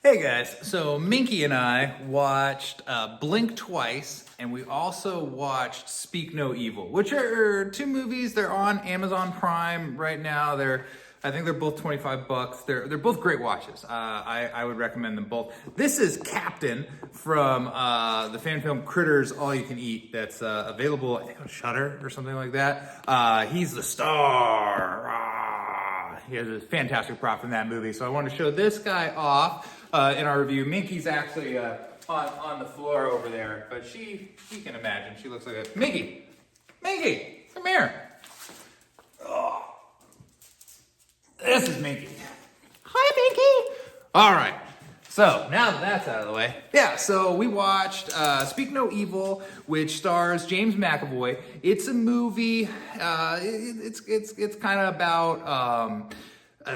Hey guys, so Minky and I watched Blink twice, and we also watched Speak No Evil, which are two movies. They're on Amazon Prime right now. I think they're both $25. They're both great watches. I would recommend them both. This is Captain from the fan film Critters All You Can Eat. That's available, I think, on Shudder or something like that. He's the star. He has a fantastic prop in that movie, so I want to show this guy off in our review. Minky's actually on the floor over there, but she can imagine. She looks like a Minky, come here. Oh, this is Minky. Hi, Minky. All right. So now that that's out of the way, so we watched Speak No Evil, which stars James McAvoy. It's a movie. It's kind of about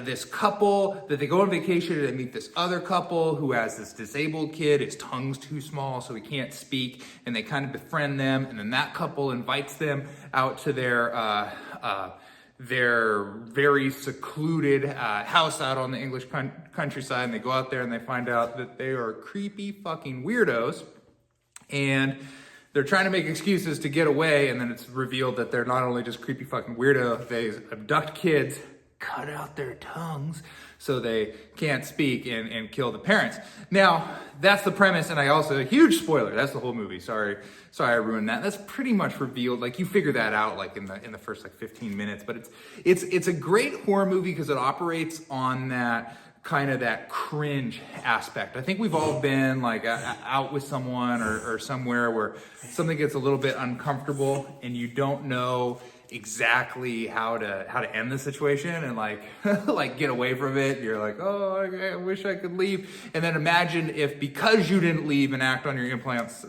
this couple that they go on vacation and they meet this other couple who has this disabled kid. His tongue's too small, so he can't speak, and they kind of befriend them. And then that couple invites them out to their very secluded house out on the English countryside, and they go out there and they find out that they are creepy fucking weirdos, and they're trying to make excuses to get away, and then it's revealed that they're not only just creepy fucking weirdo, they abduct kids, cut out their tongues so they can't speak, and kill the parents. Now, that's the premise, and I also, a huge spoiler, that's the whole movie, sorry I ruined that. That's pretty much revealed, like you figure that out like in the first like 15 minutes, but it's a great horror movie because it operates on that kind of that cringe aspect. I think we've all been like out with someone or somewhere where something gets a little bit uncomfortable and you don't know exactly how to end the situation and like like get away from it. You're like, oh, I wish I could leave. And then imagine if, because you didn't leave and act on your impulse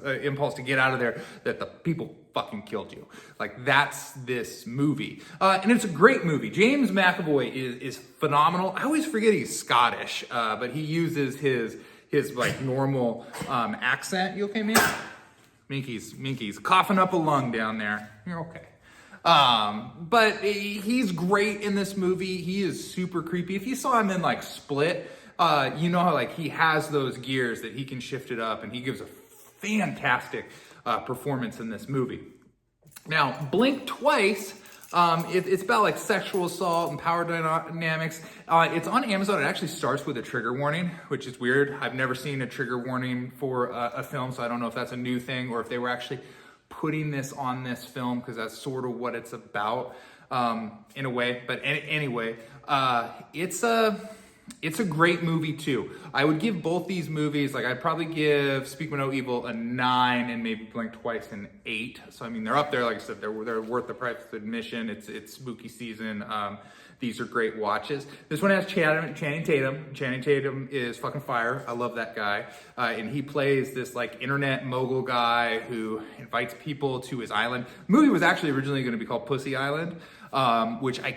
to get out of there, that the people fucking killed you. Like, that's this movie. And it's a great movie. James McAvoy is phenomenal. I always forget he's Scottish, but he uses his like normal accent. You okay, man? Minky's coughing up a lung down there. You're okay. But he's great in this movie. He is super creepy. If you saw him in like Split, you know how like he has those gears that he can shift it up, and he gives a fantastic performance in this movie. Now, Blink twice. It's about like sexual assault and power dynamics. It's on Amazon. It actually starts with a trigger warning, which is weird. I've never seen a trigger warning for a film, so I don't know if that's a new thing or if they were actually putting this on this film because that's sort of what it's about in a way. But anyway, it's a great movie too. I would give both these movies, like I'd probably give Speak No Evil a 9 and maybe Blink twice an 8. So I mean, they're up there. Like I said, they're worth the price of admission. It's spooky season. These are great watches. This one has Channing Tatum. Channing Tatum is fucking fire. I love that guy. And he plays this like internet mogul guy who invites people to his island. The movie was actually originally going to be called Pussy Island, which I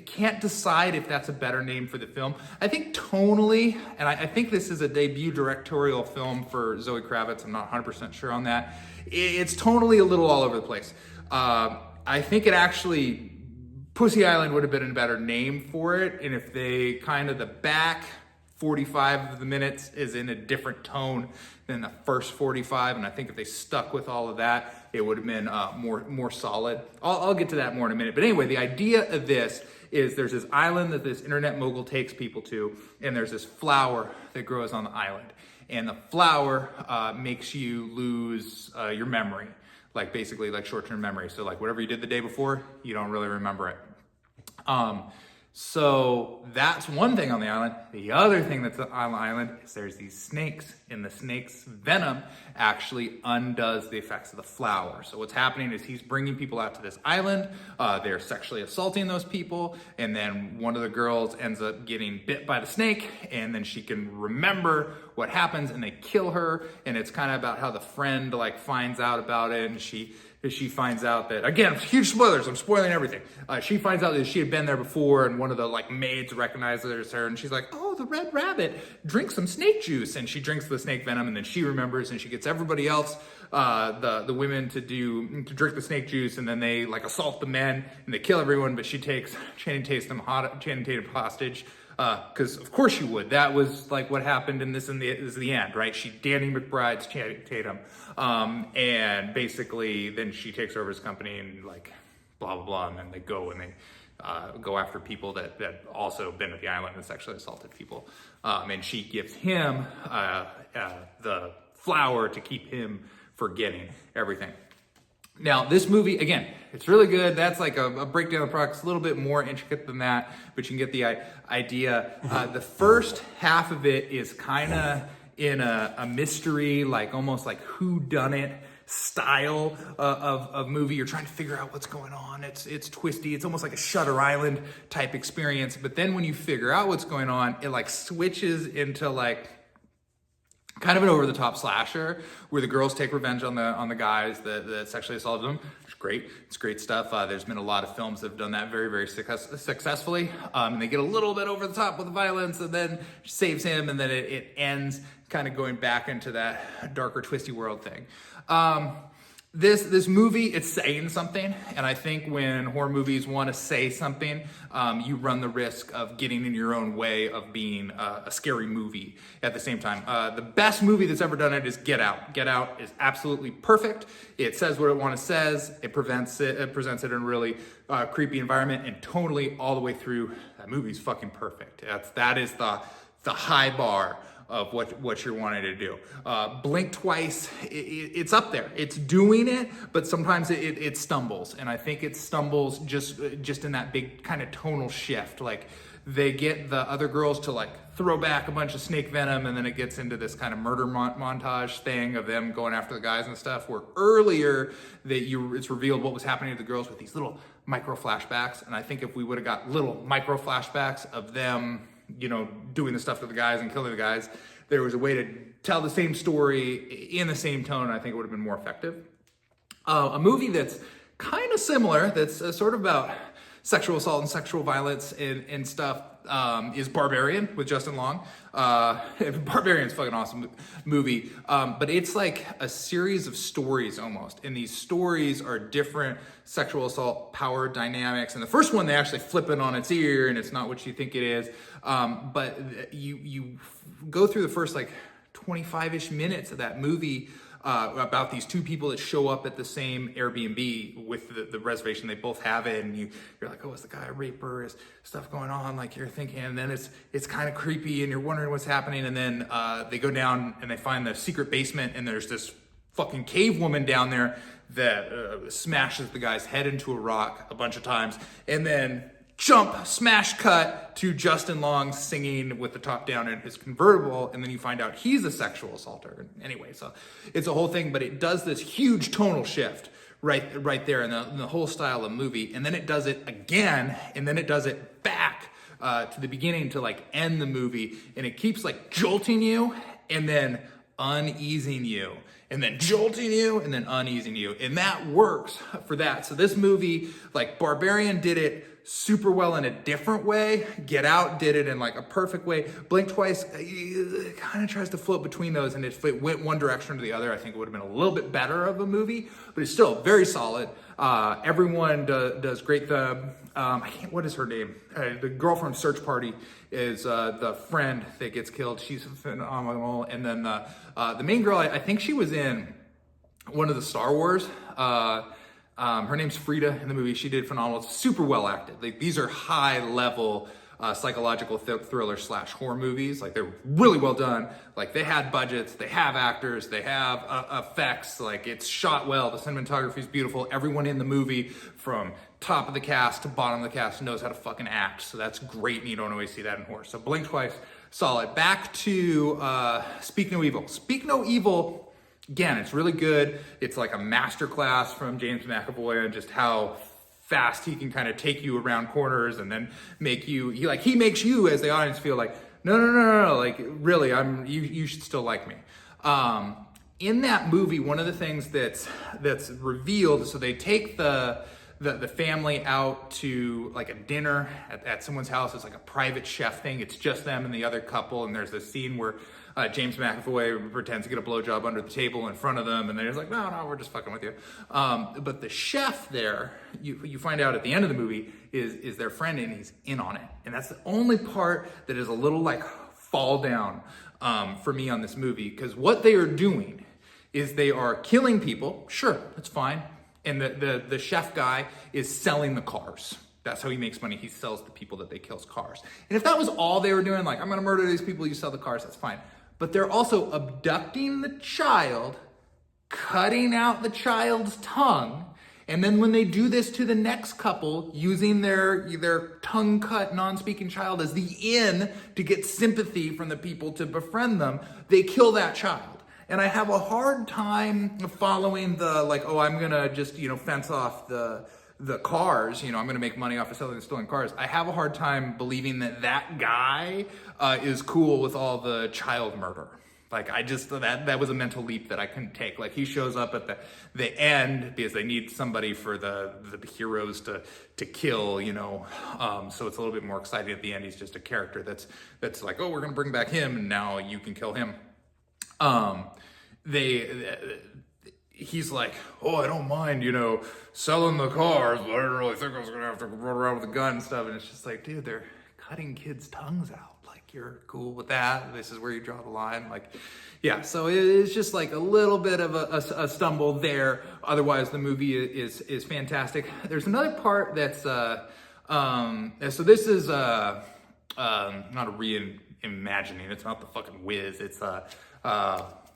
can't decide if that's a better name for the film. I think tonally, and I think this is a debut directorial film for Zoe Kravitz. I'm not 100% sure on that. It's tonally a little all over the place. I think it actually, Pussy Island would have been a better name for it, and if they kind of the back 45 of the minutes is in a different tone than the first 45, and I think if they stuck with all of that, it would have been more solid. I'll get to that more in a minute. But anyway, the idea of this is there's this island that this internet mogul takes people to, and there's this flower that grows on the island, and the flower makes you lose your memory. Like basically like short-term memory. So like whatever you did the day before, you don't really remember it. So that's one thing on the island. The other thing that's on the island is there's these snakes, and the snake's venom actually undoes the effects of the flower. So what's happening is he's bringing people out to this island. They're sexually assaulting those people, and then one of the girls ends up getting bit by the snake, and then she can remember what happens, and they kill her. And it's kind of about how the friend like finds out about it, and she finds out that, again, huge spoilers, I'm spoiling everything. She finds out that she had been there before, and one of the like maids recognizes her, and she's like, oh, the red rabbit, drink some snake juice. And she drinks the snake venom, and then she remembers, and she gets everybody else, the women to drink the snake juice, and then they like assault the men, and they kill everyone, but she takes Channing Tatum hostage. Because of course you would. That was like what happened in this is the end, right? She Danny McBride's Tatum, and basically then she takes over his company and like blah blah blah, and then they go and they go after people that also been at the island and sexually assaulted people, and she gives him the flower to keep him forgetting everything. Now, this movie, again, it's really good. That's like a breakdown of the product. It's a little bit more intricate than that, but you can get the idea. The first half of it is kind of in a mystery, like almost like whodunit style of movie. You're trying to figure out what's going on. It's twisty. It's almost like a Shutter Island type experience. But then when you figure out what's going on, it like switches into like kind of an over-the-top slasher where the girls take revenge on the guys that sexually assaulted them. It's great. It's great stuff. There's been a lot of films that have done that very, very successfully. And they get a little bit over the top with the violence and then saves him, and then it ends kind of going back into that darker, twisty world thing. This movie, it's saying something, and I think when horror movies want to say something, you run the risk of getting in your own way of being a scary movie at the same time. The best movie that's ever done it is Get Out. Get Out is absolutely perfect. It says what it says. It presents it in a really creepy environment, and tonally all the way through, that movie's fucking perfect. That is the high bar of what you're wanting to do. Blink Twice, it's up there. It's doing it, but sometimes it stumbles. And I think it stumbles just in that big kind of tonal shift. Like they get the other girls to like throw back a bunch of snake venom, and then it gets into this kind of murder montage thing of them going after the guys and stuff, where earlier it's revealed what was happening to the girls with these little micro flashbacks. And I think if we would have got little micro flashbacks of them, you know, doing the stuff to the guys and killing the guys, there was a way to tell the same story in the same tone, and I think it would have been more effective. A movie that's kind of similar, that's sort of about sexual assault and sexual violence and stuff, is Barbarian with Justin Long. Barbarian's a fucking awesome movie, but it's like a series of stories almost, and these stories are different sexual assault power dynamics. And the first one, they actually flip it on its ear, and it's not what you think it is. But you go through the first like 25-ish minutes of that movie about these two people that show up at the same Airbnb with the reservation. They both have it, and you're like, oh, is the guy a raper? Is stuff going on? Like you're thinking, and then it's kind of creepy, and you're wondering what's happening. And then they go down and they find the secret basement, and there's this fucking cave woman down there that smashes the guy's head into a rock a bunch of times, and then smash cut to Justin Long singing with the top down in his convertible, and then you find out he's a sexual assaulter. Anyway, so it's a whole thing, but it does this huge tonal shift right there in the whole style of movie, and then it does it again, and then it does it back to the beginning to like end the movie, and it keeps like jolting you and then uneasing you, and then jolting you and then uneasing you, and that works for that. So this movie, like Barbarian did it super well in a different way. Get Out did it in like a perfect way. Blink Twice kind of tries to float between those, and if it went one direction or the other, I think it would have been a little bit better of a movie, but it's still very solid. Everyone does great. What is her name? The girl from Search Party is the friend that gets killed. She's phenomenal. And then the main girl, I think she was in one of the Star Wars. Her name's Frida in the movie. She did phenomenal. Super well acted. Like, these are high level psychological thriller / horror movies. Like, they're really well done. Like, they had budgets, they have actors, they have effects. Like, it's shot well. The cinematography is beautiful. Everyone in the movie, from top of the cast to bottom of the cast, knows how to fucking act. So that's great, and you don't always see that in horror. So Blink Twice, solid. Back to Speak No Evil. Speak No Evil, again, it's really good. It's like a masterclass from James McAvoy on just how fast he can kind of take you around corners and then make you, he makes you as the audience feel like, no, like really, you should still like me. In that movie, one of the things that's revealed, so they take the the family out to like a dinner at someone's house. It's like a private chef thing. It's just them and the other couple. And there's this scene where James McAvoy pretends to get a blowjob under the table in front of them, and they're just like, no, we're just fucking with you. But the chef there, you find out at the end of the movie, is their friend, and he's in on it. And that's the only part that is a little like fall down for me on this movie, because what they are doing is they are killing people. Sure, that's fine. And the chef guy is selling the cars. That's how he makes money. He sells the people that they kills cars. And if that was all they were doing, like, I'm gonna murder these people, you sell the cars, that's fine. But they're also abducting the child, cutting out the child's tongue, and then when they do this to the next couple, using their tongue-cut, non-speaking child as the in to get sympathy from the people to befriend them, they kill that child. And I have a hard time following the, like, oh, I'm gonna just, fence off the cars, I'm gonna make money off of selling the stolen cars. I have a hard time believing that guy is cool with all the child murder. Like, that was a mental leap that I couldn't take. Like, he shows up at the end because they need somebody for the heroes to kill, so it's a little bit more exciting at the end. He's just a character that's like, oh, we're gonna bring back him and now you can kill him. He's like, oh, I don't mind, selling the cars, but I didn't really think I was gonna have to run around with a gun and stuff. And it's just like, dude, they're cutting kids' tongues out. Like, you're cool with that. This is where you draw the line. Like, yeah, so it's just like a little bit of a stumble there. Otherwise, the movie is fantastic. There's another part that's, so this is not a reimagining. It's not the fucking Wiz. It's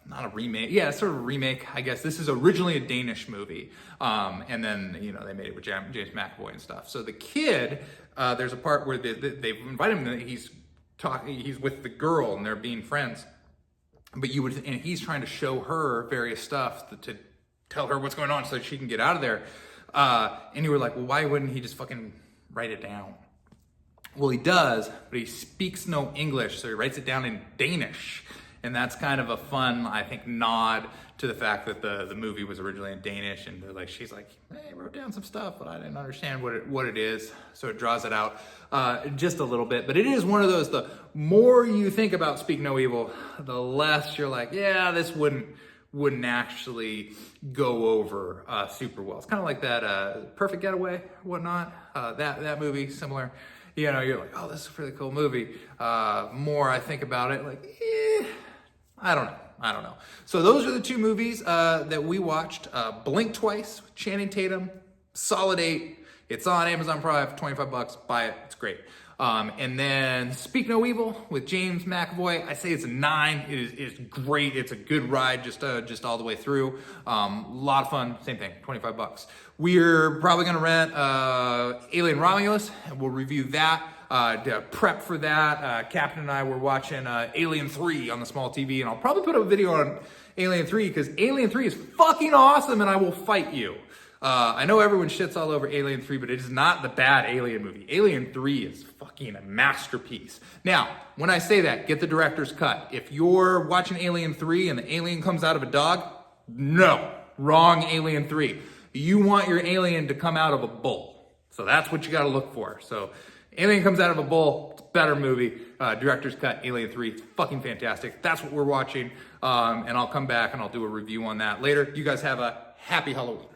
not a remake. Yeah, it's sort of a remake, I guess. This is originally a Danish movie. And then, they made it with James McAvoy and stuff. So the kid, there's a part where they've invited him, he's with the girl and they're being friends. But and he's trying to show her various stuff to tell her what's going on so she can get out of there. And you were like, well, why wouldn't he just fucking write it down? Well, he does, but he speaks no English, so he writes it down in Danish. And that's kind of a fun, I think, nod to the fact that the movie was originally in Danish, and she's like, hey, I wrote down some stuff, but I didn't understand what it is. So it draws it out just a little bit. But it is one of those, the more you think about Speak No Evil, the less you're like, yeah, this wouldn't actually go over super well. It's kind of like that Perfect Getaway, whatnot. That movie, similar. You're like, oh, this is a really cool movie. More I think about it, like, I don't know. So those are the two movies that we watched. Blink Twice with Channing Tatum, solid 8. It's on Amazon Prime for $25. Buy it, it's great. And then Speak No Evil with James McAvoy. I say it's a 9. It is great. It's a good ride, just all the way through. A lot of fun. Same thing, $25. We're probably gonna rent Alien Romulus, and we'll review that. To prep for that, Captain and I were watching Alien 3 on the small TV, and I'll probably put up a video on Alien 3 because Alien 3 is fucking awesome, and I will fight you. I know everyone shits all over Alien 3, but it is not the bad Alien movie. Alien 3 is fucking a masterpiece. Now, when I say that, get the director's cut. If you're watching Alien 3 and the alien comes out of a dog, no, wrong Alien 3. You want your alien to come out of a bull. So that's what you gotta look for. So Alien comes out of a bull, it's a better movie. Director's cut, Alien 3, it's fucking fantastic. That's what we're watching. And I'll come back and I'll do a review on that later. You guys have a happy Halloween.